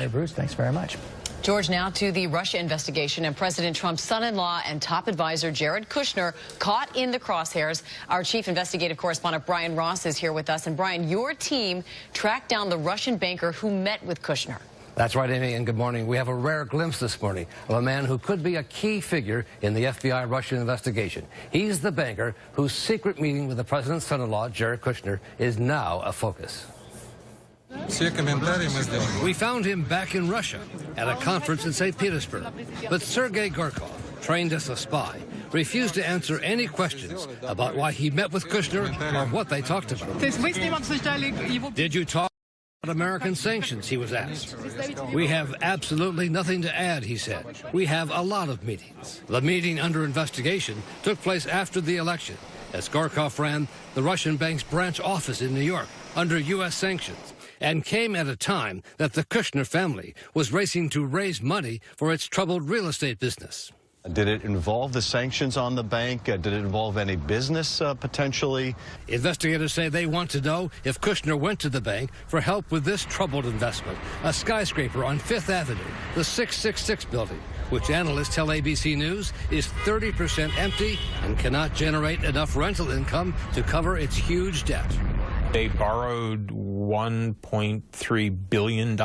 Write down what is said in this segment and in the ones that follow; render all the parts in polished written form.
Mary Bruce, thanks very much. George, now to the Russia investigation and President Trump's son-in-law and top advisor Jared Kushner caught in the crosshairs. Our chief investigative correspondent Brian Ross is here with us. And Brian, your team tracked down the Russian banker who met with Kushner. That's right, Amy, and good morning. We have a rare glimpse this morning of a man who could be a key figure in the FBI Russian investigation. He's the banker whose secret meeting with the president's son-in-law, Jared Kushner, is now a focus. We found him back in Russia at a conference in St. Petersburg. But Sergei Gorkov, trained as a spy, refused to answer any questions about why he met with Kushner or what they talked about. Did you talk about American sanctions, he was asked. We have absolutely nothing to add, he said. We have a lot of meetings. The meeting under investigation took place after the election, as Gorkov ran the Russian bank's branch office in New York under U.S. sanctions, and came at a time that the Kushner family was racing to raise money for its troubled real estate business. Did it involve the sanctions on the bank? Did it involve any business potentially? Investigators say they want to know if Kushner went to the bank for help with this troubled investment, a skyscraper on Fifth Avenue, the 666 building, which analysts tell ABC News is 30% empty and cannot generate enough rental income to cover its huge debt. They borrowed $1.3 billion.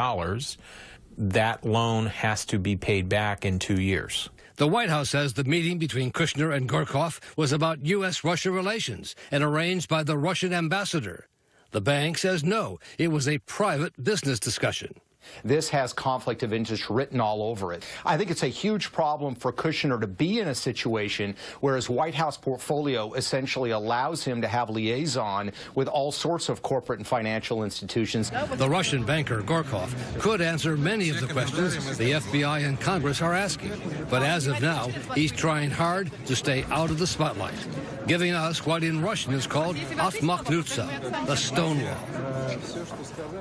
That loan has to be paid back in 2 years. The White House says the meeting between Kushner and Gorkov was about U.S.-Russia relations and arranged by the Russian ambassador. The bank says no, it was a private business discussion. This has conflict of interest written all over it. I think it's a huge problem for Kushner to be in a situation where his White House portfolio essentially allows him to have liaison with all sorts of corporate and financial institutions. The Russian banker Gorkov could answer many of the questions the FBI and Congress are asking. But as of now, he's trying hard to stay out of the spotlight, giving us what in Russian is called Otmaknutsa, the Stonewall.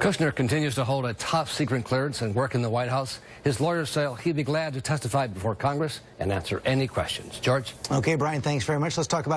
Kushner continues to hold a top-secret clearance and work in the White House. His lawyers say he'd be glad to testify before Congress and answer any questions. George? Okay, Brian, thanks very much. Let's talk about